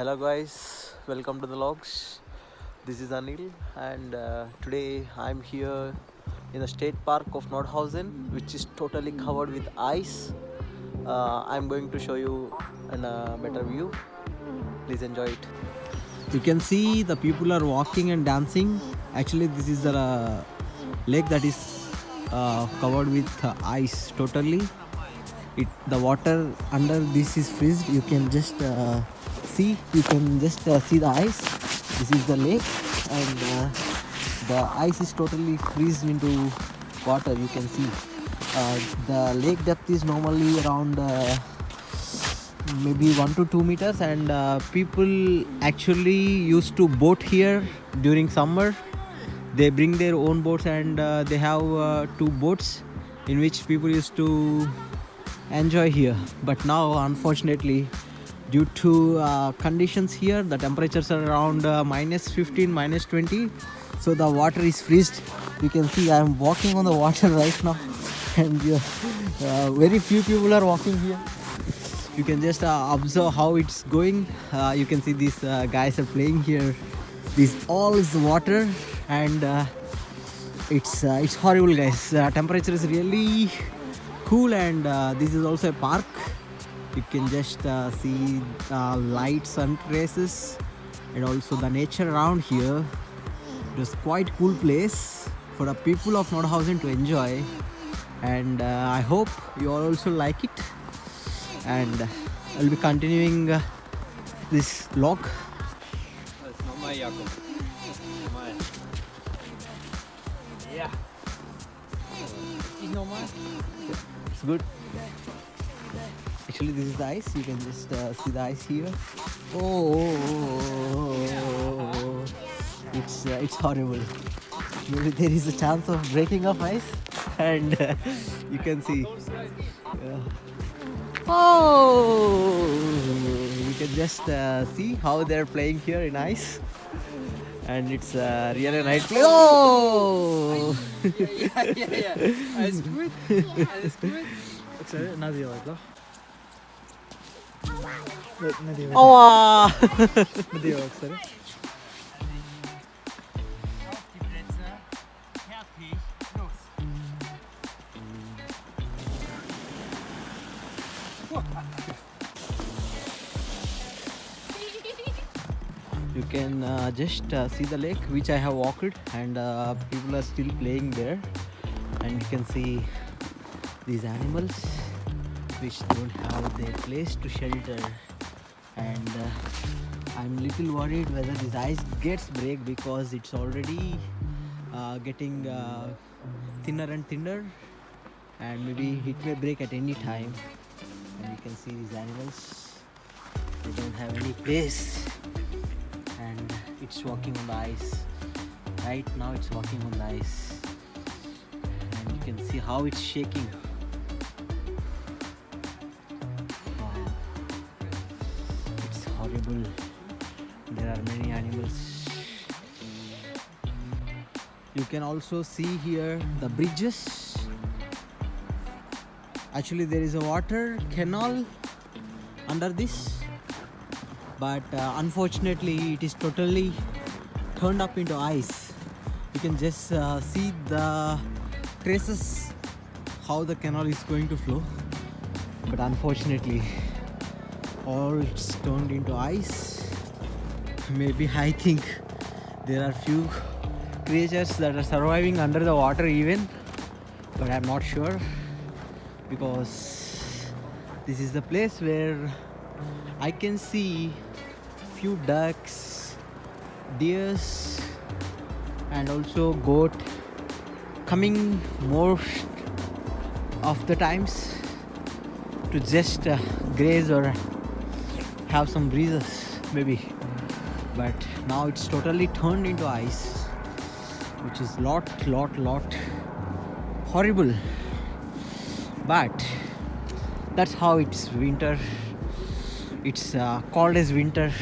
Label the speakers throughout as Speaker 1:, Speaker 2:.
Speaker 1: Hello guys, welcome to the logs. This is Anil, and today I'm here in the state park of Nordhausen, which is totally covered with ice. I'm going to show you a better view. Please enjoy it. You can see the people are walking and dancing. Actually, this is the lake that is covered with ice totally. The water under this is freezed. You can just see. You can just see the ice. This is the lake, and the ice is totally freezed into water. You can see the lake depth is normally around maybe 1 to 2 meters, and people actually used to boat here during summer. They bring their own boats, and they have two boats in which people used to enjoy here. But now unfortunately, due to conditions here, the temperatures are around minus 15, minus 20, so the water is freezed. You can see I am walking on the water right now, and very few people are walking here. You can just observe how it's going. You can see these guys are playing here. This all is water, and it's horrible, guys. Temperature is really cool, and this is also a park. You can just see light sun traces and also the nature around here. It was quite cool place for the people of Nordhausen to enjoy, and I hope you all also like it. And I'll be continuing this vlog.
Speaker 2: Das ist nochmal Jakob. Nochmal. Ja. Ich nochmal.
Speaker 1: It's good. Actually, this is the ice. You can just see the ice here. Oh, it's horrible. Maybe there is a chance of breaking of ice, and you can see. Oh, you can just see how they're playing here in ice, and it's really nice place. Oh!
Speaker 2: Ja. Alles gut? Alles gut?
Speaker 3: Sorry, not the other.
Speaker 1: Oh!
Speaker 3: Not the other, sorry.
Speaker 2: Auf die Plätze. Fertig. Los.
Speaker 1: You can just see the lake which I have walked, and people are still playing there, and you can see these animals which don't have their place to shelter, and I'm little worried whether this ice gets break, because it's already getting thinner and thinner, and maybe it may break at any time. And you can see these animals, they don't have any place, and it's walking on the ice. Right now it's walking on the ice, and you can see how it's shaking. Wow. It's horrible. There are many animals. You can also see here the bridges. Actually, there is a water canal under this, but unfortunately it is totally turned up into ice. You can just see the traces how the canal is going to flow, but unfortunately all it's turned into ice. Maybe I think there are few creatures that are surviving under the water even, but I'm not sure, because this is the place where I can see few ducks, deers, and also goat coming most of the times to just graze or have some breezes maybe. But now it's totally turned into ice, which is lot horrible. But that's how it's winter. It's cold as winter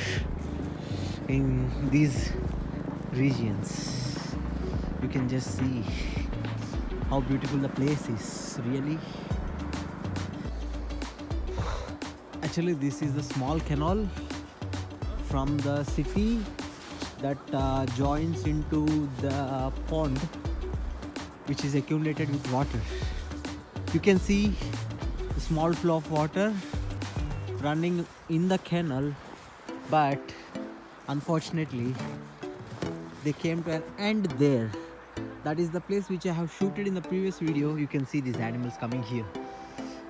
Speaker 1: in these regions. You can just see how beautiful the place is, really. Actually, this is a small canal from the city that joins into the pond which is accumulated with water. You can see a small flow of water running in the canal, but unfortunately they came to an end there. That is the place which I have shooted in the previous video. You can see these animals coming here.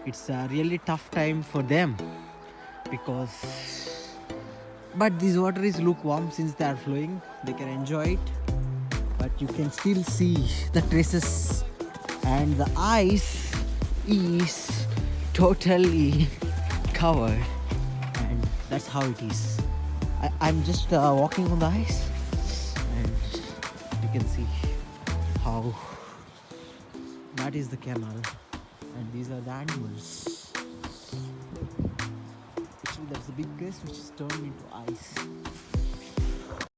Speaker 1: It's a really tough time for them because, but this water is lukewarm since they are flowing. They can enjoy it, but you can still see the traces, and the ice is totally covered, and that's how it is. I'm just walking on the ice, and you can see how that is the canal, and these are the animals. Actually, there's a big place which is turned into ice.